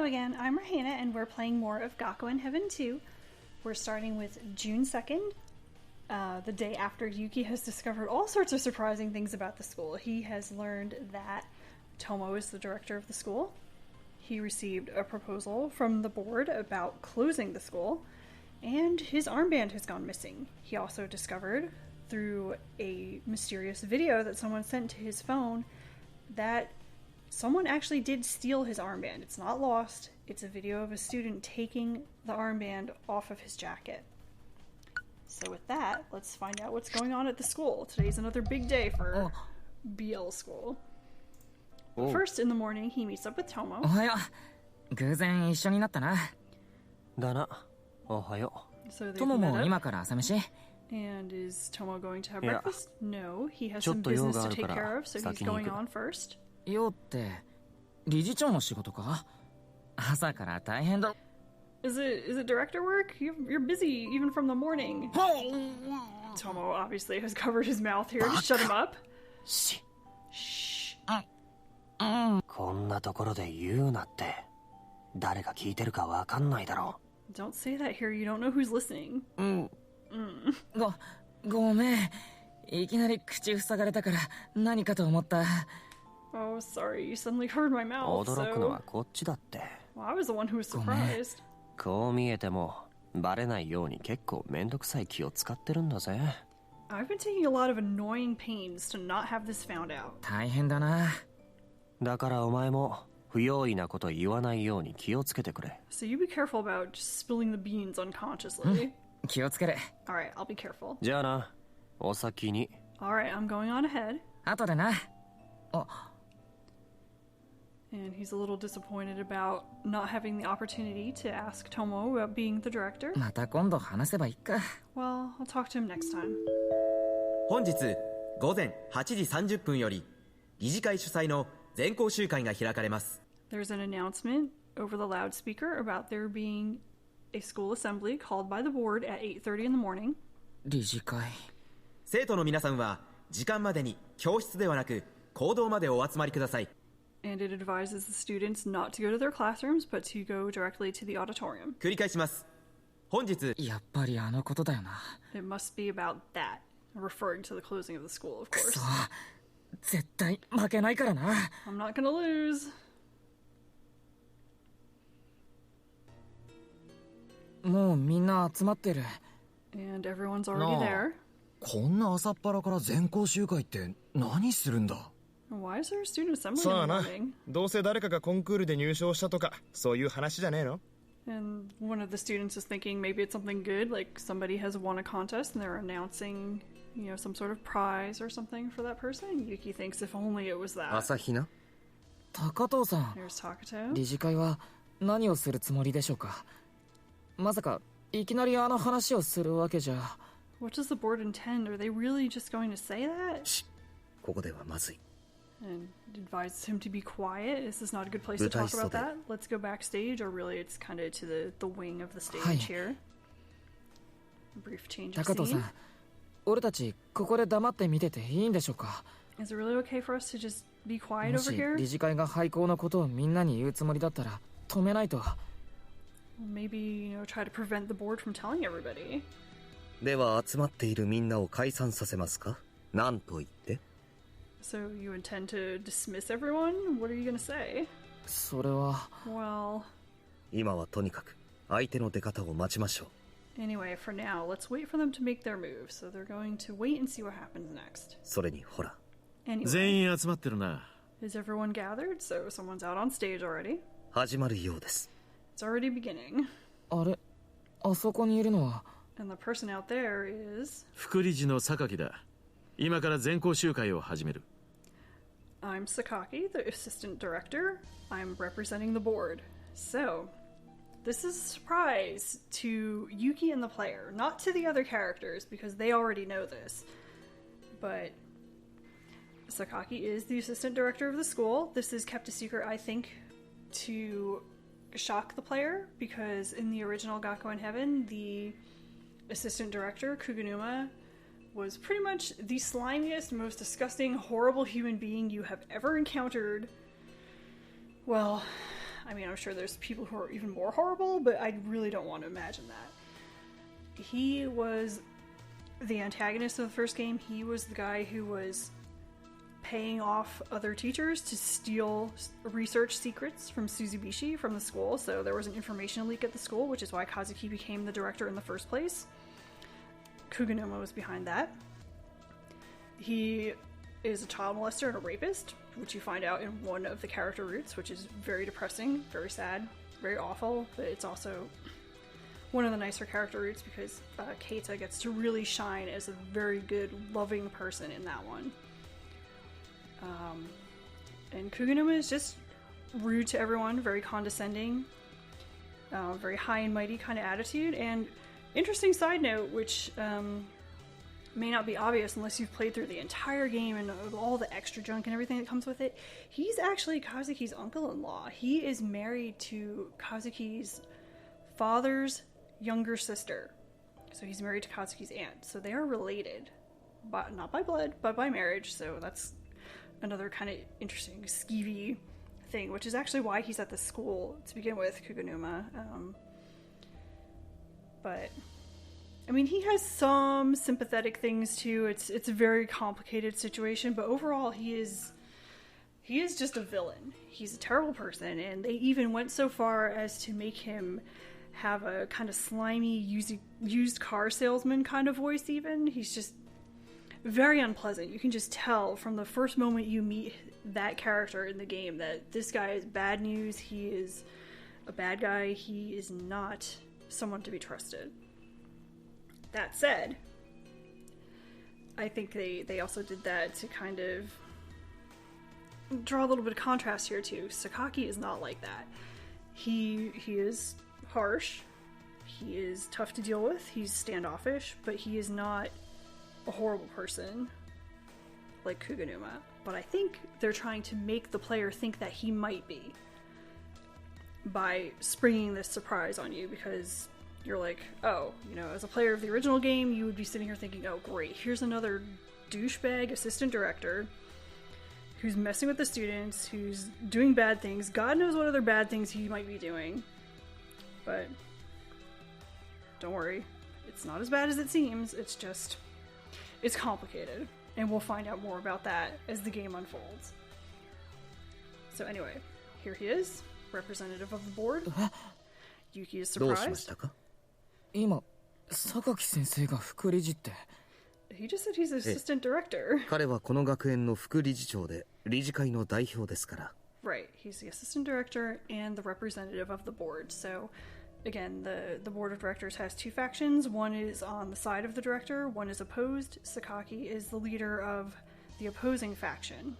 again, I'm Rahina, and we're playing more of Gakuen Heaven 2. We're starting with June 2nd, the day after Yuki has discovered all sorts of surprising things about the school. He has learned that Tomo is the director of the school. He received a proposal from the board about closing the school, and his armband has gone missing. He also discovered, through a mysterious video that someone sent to his phone, that someone actually did steal his armband. It's not lost. It's a video of a student taking the armband off of his jacket. So with that, let's find out what's going on at the school. Today's another big day for BL school. But first, in the morning, he meets up with Tomo. おはよう。偶然一緒になったな。だな。おはよう。So they トモ met も up. 今から朝飯 And is Tomo going to have Yeah. breakfast? No, he has ちょっ some と用 business があ to る take から care of, so he's 先に行 going く。 on first. よって理事長の仕事か朝から大変だ。 Is it director work? You're busy even from the morning. Tomo obviously has covered his mouth here to shut him up. し、 Shh. こんなところで言うなって。誰が聞いてるかわかんないだろ Don't say that here. You don't know who's listening. う。うん。ごめん。いきなり口塞がれたから何かと思った。 Oh, sorry. You suddenly covered my mouth. 驚くの So, はこっちだって。 well, I was the one who was surprised. こう見えてもバレないように結構めんどくさい気を使ってるんだぜ。 I've been taking a lot of annoying pains to not have this found out. 大変だな。だからお前も不用意なこと言わないように気をつけてくれ。 So you be careful about just spilling the beans unconsciously. 気をつける。 Alright, I'll be careful. じゃあな、お先に。 Alright, I'm going on ahead. 後でな。 And he's a little disappointed about not having the opportunity to ask Tomo about being the director. また今度話せばいいか。 Well, I'll talk to him next time. 本日午前8時30分より理事会主催の全校集会が開かれます。 There's an announcement over the loudspeaker about there being a school assembly called by the board at 8:30 in the morning. 理事会。生徒の皆さんは時間までに教室ではなく講堂までお集まりください。 And it advises the students not to go to their classrooms, but to go directly to the auditorium. 繰り返します。本日やっぱりあのことだよな。 It must be about that, referring to the closing of the school, of く course. そ。絶対負けないからな。 I'm not gonna lose. もうみんな集まってる。 And everyone's already there. こんな朝っぱらから全校集会って何するんだ？ Why is there a student assembly さあ in the な morning? どうせ誰かがコンクールで入賞したとかそういう話じゃねえの And one of the students is thinking maybe it's something good, like somebody has won a contest and they're announcing, some sort of prize or something for that person. Yuki thinks if only it was that. 朝日奈？高藤さん、 There's Takuto. 理事会は何をするつもりでしょうか。まさかいきなりあの話をするわけじゃ。 What does the board intend? Are they really just going to say that? ここではまずい。 And advises him to be quiet. This is not a good place to talk about that. Let's go backstage, or really it's kind of to the wing of the stage here. A brief change of 高藤さ scene. ん、俺たちここで黙って見てていいんでしょうか。 Is it really okay for us to just be quiet も over し here? 理事会が廃校のことをみんなに言うつもりだったら止めないと。 Maybe, try to prevent the board from telling everybody. では集まっているみんなを解散させますか？なんと言って？ So you intend to dismiss everyone? What are you going to say? それは。 Well, 今はとにかく相手の出方を待ちましょう。 anyway, for now, let's wait for them to make their move. So they're going to wait and see what happens next. それにほら。 Anyway, 全員集まってるな。 is everyone gathered? So someone's out on stage already. 始まるようです。 It's already beginning. あれ、あそこにいるのは。 And the person out there is... 副理事の榊だ。今から全校集会を始める。 I'm Sakaki, the assistant director. I'm representing the board. So, this is a surprise to Yuki and the player, not to the other characters, because they already know this. But Sakaki is the assistant director of the school. This is kept a secret, I think, to shock the player, because in the original Gakuen Heaven, the assistant director, Kuganuma, was pretty much the slimiest, most disgusting, horrible human being you have ever encountered. Well, I mean, I'm sure there's people who are even more horrible, but I really don't want to imagine that. He was the antagonist of the first game. He was the guy who was paying off other teachers to steal research secrets from Suzubishi from the school, so there was an information leak at the school, which is why Kazuki became the director in the first place. Kuganuma was behind that. He is a child molester and a rapist, which you find out in one of the character roots, which is very depressing, very sad, very awful, but it's also one of the nicer character roots because Keita gets to really shine as a very good, loving person in that one. And Kuganuma is just rude to everyone, very condescending, very high and mighty kind of attitude. And interesting side note, which may not be obvious unless you've played through the entire game and all the extra junk and everything that comes with it, he's actually Kazuki's uncle-in-law. He is married to Kazuki's father's younger sister. So he's married to Kazuki's aunt. So they are related, but not by blood, but by marriage. So that's another kind of interesting, skeevy thing, which is actually why he's at the school to begin with, Kuganuma. But I mean, he has some sympathetic things too. It's a very complicated situation, but overall he is just a villain. He's a terrible person, and they even went so far as to make him have a kind of slimy used car salesman kind of voice even. He's just very unpleasant. You can just tell from the first moment you meet that character in the game that this guy is bad news. He is a bad guy. He is not someone to be trusted. That said, I think they also did that to kind of draw a little bit of contrast here too. Sakaki is not like that. He is harsh. He is tough to deal with. He's standoffish, but he is not a horrible person like Kuganuma. But I think they're trying to make the player think that he might be by springing this surprise on you, because you're like, oh, you know, as a player of the original game, you would be sitting here thinking, oh great, here's another douchebag assistant director who's messing with the students, who's doing bad things. God knows what other bad things he might be doing. But don't worry, it's not as bad as it seems. It's just, it's complicated, and we'll find out more about that as the game unfolds. So anyway, here he is, representative of the board. Yuki is surprised. 今、榊先生が副理事って。 He just said he's assistant director. 彼はこの学園の副理事長で理事会の代表ですから。 Right, he's the assistant director and the representative of the board. So, again, the board of directors has two factions. One is on the side of the director, one is opposed. Sakaki is the leader of the opposing faction.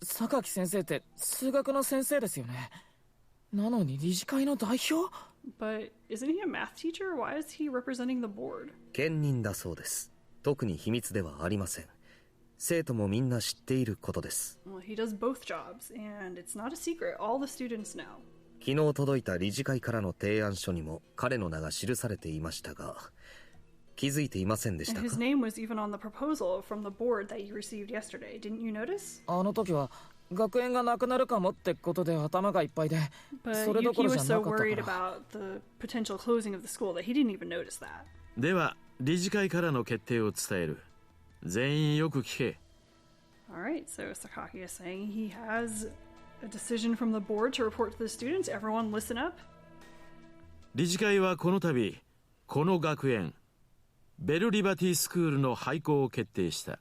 榊先生って数学の先生ですよね。なのに理事会の代表? But isn't he a math teacher? Why is he representing the board? 兼任だそうです。特に秘密ではありません。生徒もみんな知っていることです。 Well, he does both jobs, and it's not a secret. All the students know. 昨日届いた理事会からの提案書にも彼の名が記されていましたが、気づいていませんでしたか? And his name was even on the proposal from the board that you received yesterday. Didn't you notice? あの時は学園がなくなるかもってことで頭がいっぱいで、それどころじゃなかったから。 But Yuki was so worried about the potential closing of the school that he didn't even notice that. では理事会からの決定を伝える。全員よく聞け。 Alright, so Sakaki is saying he has a decision from the board to report to the students. Everyone listen up. 理事会はこの度、この学園、ベルリバティスクールの廃校を決定した。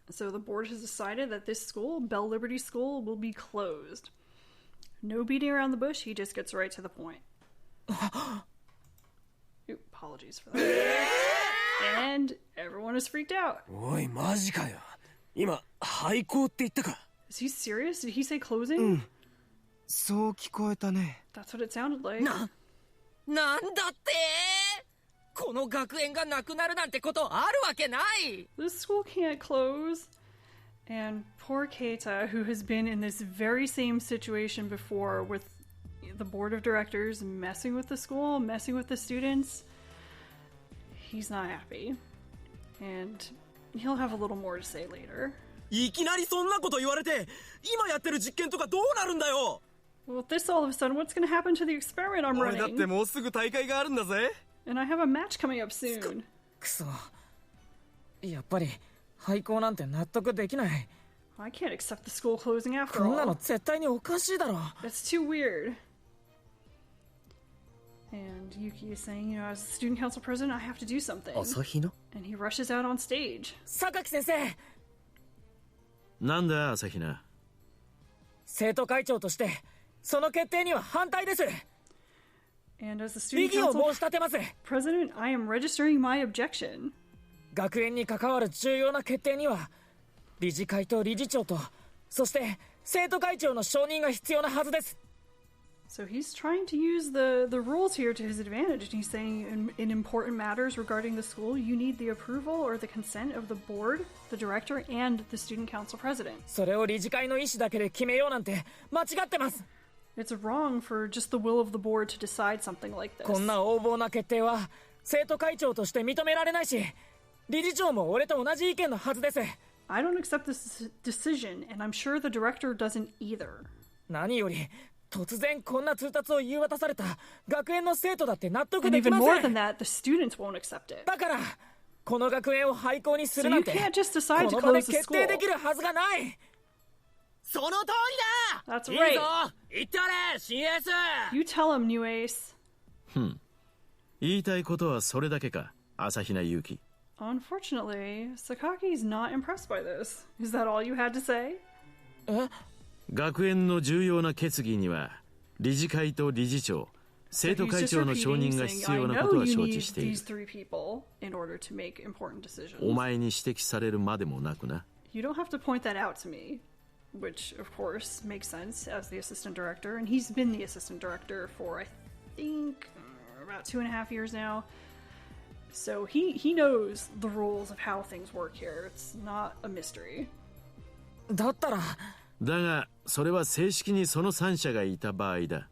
So the board has decided that this school, Bell Liberty School, will be closed. No beating around the bush, he just gets right to the point. Ooh, apologies for that. And everyone is freaked out. おい、マジかよ。今、廃校って言ったか? Is he serious? Did he say closing? そう聞こえたね。 That's what it sounded like. なんだってこの学園がなくなるなんてことあるわけない This school can't close. And poor Keita, who has been in this very same situation before with the board of directors messing with the school, messing with the students, he's not happy. And he'll have a little more to say later. いきなりそんなこと言われて、今やってる実験とかどうなるんだよ。 Well, with this all of a sudden, what's going to happen to the experiment I'm 俺だって running? もうすぐ大会があるんだぜ。 And I have a match coming up soon. くそ、やっぱり廃校なんて納得できない。 I can't accept the school closing after こんな all. の絶対におかしいだろ。 That's too weird. And Yuki is saying, you know, as the student council president, I have to do something. 朝日奈 And he rushes out on stage. 榊先生、なんだ朝比奈。生徒会長としてその決定には反対です。 And as the 異 student 議を council 申し立てます。 president, I am registering my objection. 学園に関わる重要な決定には理事会と理事長と、そして生徒会長の承認が必要なはずです。 So he's trying to use the rules here to his advantage. And he's saying in important matters regarding the school, you need the approval or the consent of the board, the director, and the student council president. それを理事会の意思だけで決めようなんて間違ってます。 It's wrong for just the will of the board to decide something like this. こんな横暴な決定は生徒会長として認められないし、理事長も俺と同じ意見のはずです。 I don't accept this decision, and I'm sure the director doesn't either. 何より突然こんな通達を言い渡された学園の生徒だって納得 And でき even ま more せ than ん。 that, the students won't accept it. だからこの学園を廃校にす So るな you んて can't just decide こ to の場で close the 決 school. 定できるはずがない。その通りだ。 That's いい right. ぞ、言ってやれ新エース。 You tell him, new ace. 言いたいことはそれだけか、朝比奈勇気。 Unfortunately, Sakaki's not impressed by this. Is that all you had to say? 学園の重要な決議には理事会と理事長、 生 So 徒 he's 会 just 長の承 repeating, 認が saying, 必 I 要なこ know とは you 承 need 知している。 these three people in order to make important decisions. お前に指摘されるまでもなくな。 You don't have to point that out to me, which of course makes sense as the assistant director, and he's been the assistant director for I think about 2.5 years now. So he knows the rules of how things work here. It's not a mystery. だったらだがそれは正式にその3者がいた場合だ。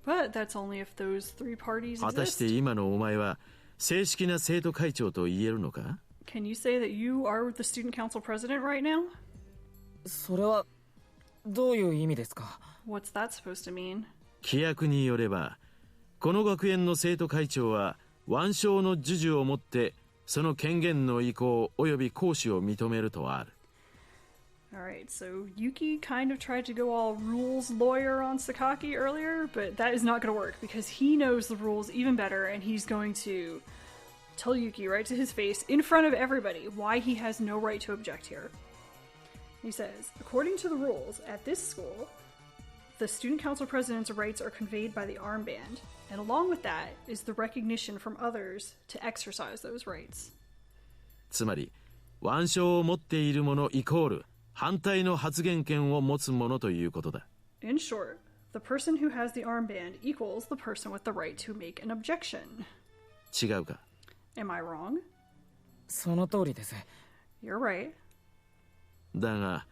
But that's only if those three parties 果たして exist. 今のお前は正式な生徒会長と言えるのか？ Can you say that you are the student council president right now? それはどういう意味ですか？ What's that supposed to mean? 規約によればこの学園の生徒会長は腕章の授受をもってその権限の移行及び行使を認めるとある。 Alright, so Yuki kind of tried to go all rules lawyer on Sakaki earlier, but that is not going to work because he knows the rules even better and he's going to tell Yuki right to his face in front of everybody why he has no right to object here. He says, according to the rules at this school, the student council president's rights are conveyed by the armband, and along with that is the recognition from others to exercise those rights. つまり腕章を持っている者イコール反対の発言権を持つ者ということだ。 In short, the person who has the armband equals the person with the right to make an objection. 違うか？ Am I wrong? その通りです。 You're right. だが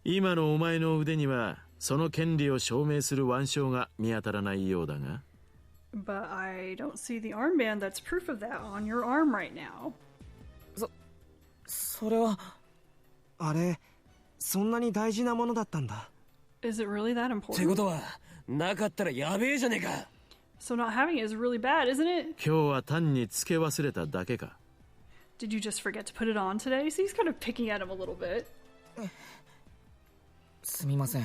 今のお前の腕にはその権利を証明する腕章が見当たらないようだが。 But I don't see the armband that's proof of that on your arm right now. それはあれ、そんなに大事なものだったんだ。 Is it really that ってこ important? とはなかったらやべえじゃねえか。 So not having it is really bad, isn't it? 今日は単につけ忘れただけか？ Did you just forget to put it on today? So he's kind of picking at him a little bit. すみません。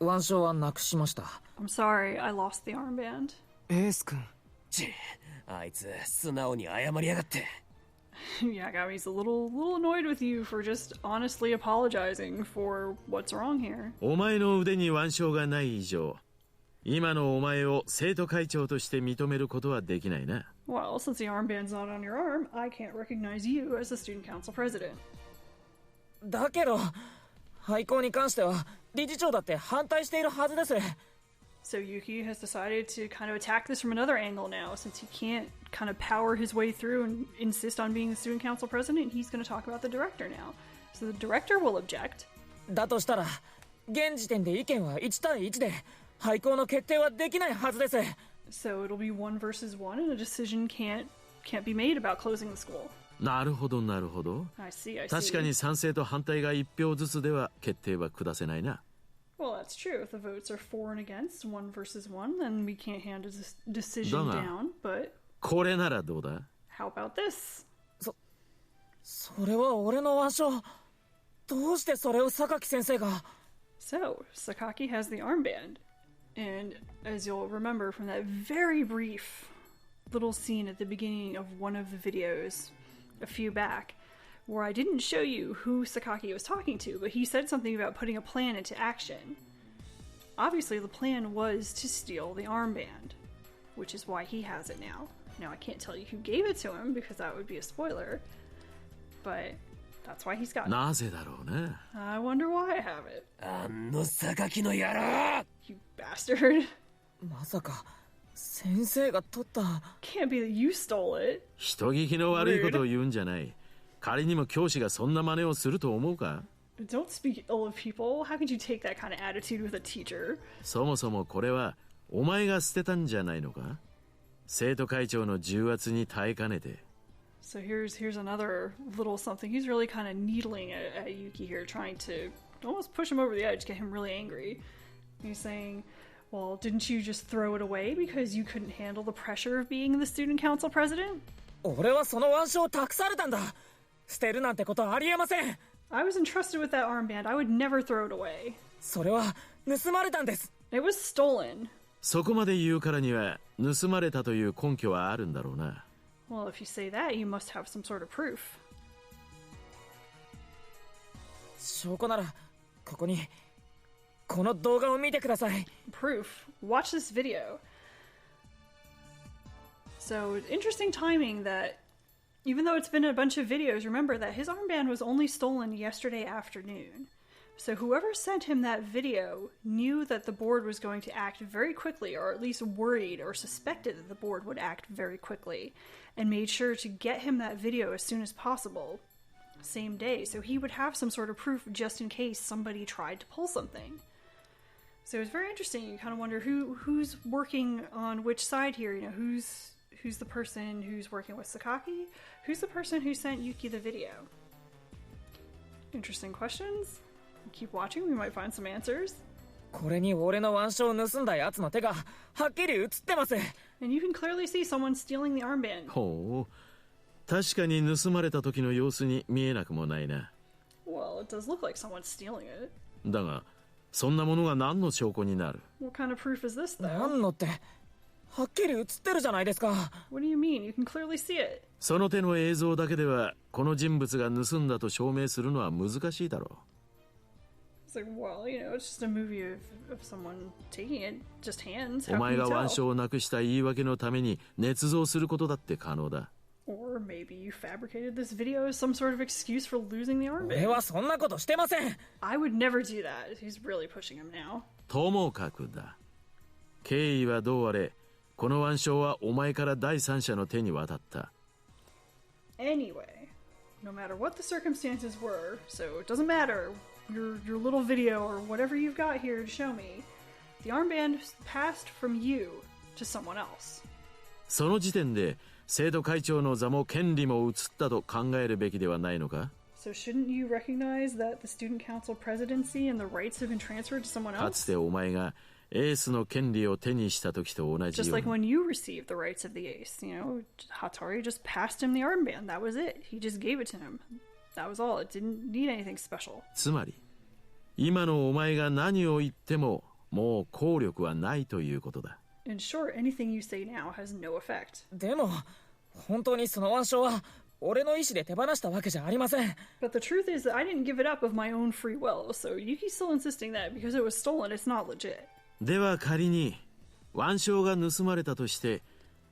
腕章はなくしました。 I'm sorry, I lost the armband. エース君。あいつ素直に謝りやがって。Yeah, Gabby's a little annoyed with you for just honestly apologizing for what's wrong here. お前の腕に腕章がない以上、今のお前を生徒会長として認めることはできないな。 Well, since the armband's not on your arm, I can't recognize you as the student council president. だけど廃校に関しては理事長だって反対しているはずです。 So Yuki has decided to kind of attack this from another angle now, since he can't kind of power his way through and insist on being the student council president. He's going to talk about the director now. So the director will object. だとしたら現時点で意見は1対1で廃校の決定はできないはずです。 So it'll be 1 versus 1, and a decision can't be made about closing the school. なるほどなるほど。 I see, I see. 確かに賛成と反対が1票ずつでは決定は下せないな。 Well, that's true. If the votes are for and against, 1 versus 1, then we can't hand a decision だが、 down. But これならどうだ？ how about this? それは俺の腕章。どうしてそれを榊先生が。 So, Sakaki has the armband. And as you'll remember from that very brief little scene at the beginning of one of the videos a few back, where I didn't show you who Sakaki was talking to, but he said something about putting a plan into action. Obviously, the plan was to steal the armband, which is why he has it now. Now, I can't tell you who gave it to him because that would be a spoiler, but that's why he's got it. なぜだろうね。 I wonder why I have it. あの榊の野郎 You bastard. まさか先生が取った。 Can't be that you stole it. 人聞きの悪いことを言うんじゃない。仮にも教師がそんな真似をすると思うか？ Don't speak ill of people. How could you take that kind of attitude with a teacher? そもそもこれはお前が捨てたんじゃないのか？生徒会長の重圧に耐えかねて。 So here's another little something. He's really kind of needling at Yuki here, trying to almost push him over the edge, get him really angry. He's saying, well, didn't you just throw it away because you couldn't handle the pressure of being the student council president? 俺はその腕章を託されたんだ。捨てるなんてことはありえません。 I was entrusted with that armband. I would never throw it away. それは盗まれたんです。 It was stolen. そこまで言うからには盗まれたという根拠はあるんだろうな。 Well, if you say that, you must have some sort of proof. 証拠ならここにこの動画を見てください。 Proof. Watch this video. So, interesting timing that even though it's been a bunch of videos, remember that his armband was only stolen yesterday afternoon. So whoever sent him that video knew that the board was going to act very quickly, or at least worried or suspected that the board would act very quickly, and made sure to get him that video as soon as possible, same day, so he would have some sort of proof just in case somebody tried to pull something. So it's very interesting. You kind of wonder who's working on which side here. You know, who's the person who's working with Sakaki? Who's the person who sent Yuki the video? Interesting questions. Keep watching, we might find some answers. これに俺の腕章を盗んだ奴の手がはっきり映ってます。 And you can clearly see someone stealing the armband. ほう、確かに盗まれた時の様子に見えなくもないな。 Well, it does look like someone's stealing it. だが、そんなものが何の証拠になる？ What kind of proof is this, な though? んのってはっきり映ってるじゃないですか。 What do you mean? You can clearly see it. その手の映像だけではこの人物が盗んだと証明するのは難しいだろう。 It's like, well, you know, it's just a movie of someone taking it, just hands. お How 前 can が you 腕 tell? 章をなくした言い訳のために捏造することだって可能だ。 Or maybe you fabricated this video as some sort of excuse for losing the 俺 armband. はそんなことしてません。 I would never do that. He's really pushing him now. ともかくだ。経緯はどうあれ、この腕章はお前から第三者の手に渡った。 Anyway, no matter what the circumstances were, so it doesn't matter your little video or whatever you've got here to show me, the armband passed from you to someone else. その時点で生徒会長の座も権利も移ったと考えるべきではないのか？ So shouldn't you recognize that the student council presidency and the rights have been transferred to someone かつ else? てお前がエースの権利を手にした時と同じ Just よう like に。 when you received the rights of the ace, you know, Hattori just passed him the armband. That was it. He just gave it to him. That was all. It didn't need anything special. つまり今のお前が何を言ってももう効力はないということだ。 In short, anything you say now has no effect. でも本当にその腕章は俺の意思で手放したわけじゃありません。 But the truth is that I didn't give it up of my own free will, so Yuki's still insisting that because it was stolen, it's not legit. では仮に腕章が盗まれたとして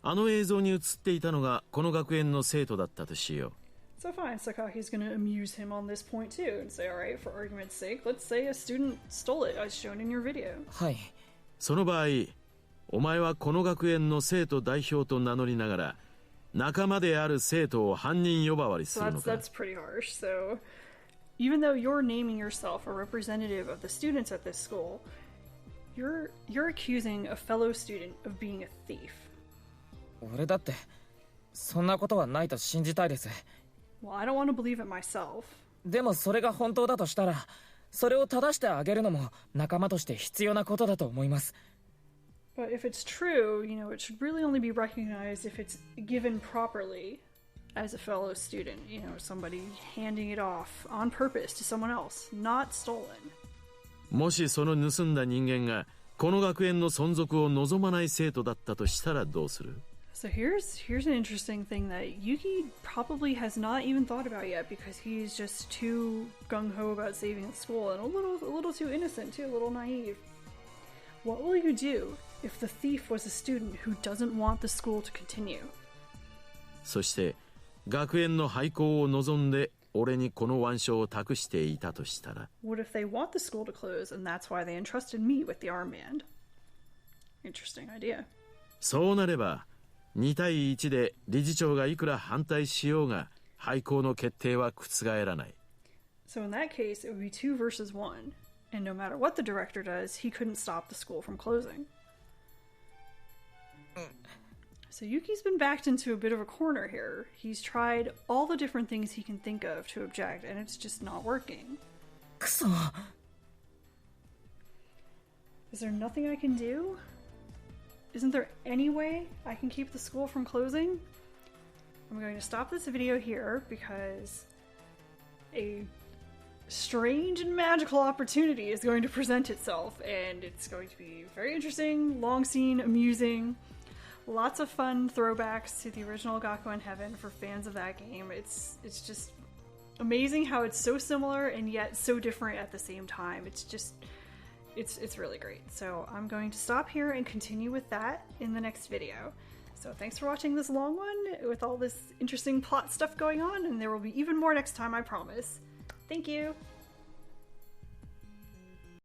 あの映像に映っていたのがこの学園の生徒だったとしよう。 So fine, Sakaki's gonna amuse him on this point too and say, alright, for argument's sake, let's say a student stole it as shown in your video. はい。その場合お前はこの学園の生徒代表と名乗りながら仲間である生徒を犯人呼ばわりす So るのか？ that's pretty harsh. So even though you're naming yourself a representative of the students at this school, you're accusing a fellow student of being a thief. 俺だってそんなことはないと信じたいです。Well, I don't want to believe it myself. でもそれが本当だとしたら、それを正してあげるのも仲間として必要なことだと思います。But if it's true, you know, it should really only be recognized if it's given properly as a fellow student. You know, somebody handing it off on purpose to someone else, not stolen. もしその盗んだ人間がこの学園の存続を望まない生徒だったとしたらどうする？ So here's an interesting thing that Yuki probably has not even thought about yet because he's just too gung-ho about saving the school and a little too innocent too, a little naive. What will you do if the thief was a student who doesn't want the school to continue? そして学園の廃校を望んで俺にこの腕章を託していたとしたら What if they want the school to close and that's why they entrusted me with the armband? Interesting idea. そうなれば2対1で理事長がいくら反対しようが廃校の決定は覆らない。 So in that case, it would be 2 versus 1. And no matter what the director does, he couldn't stop the school from closing. So Yuki's been backed into a bit of a corner here. He's tried all the different things he can think of to object, and it's just not working. くそ。 Is there nothing I can do? Isn't there any way I can keep the school from closing? I'm going to stop this video here because a strange and magical opportunity is going to present itself, and it's going to be very interesting, long scene, amusing. Lots of fun throwbacks to the original Gakuen Heaven for fans of that game. It's just amazing how it's so similar and yet so different at the same time. It's really great. So I'm going to stop here and continue with that in the next video. So thanks for watching this long one with all this interesting plot stuff going on, and there will be even more next time, I promise. Thank you!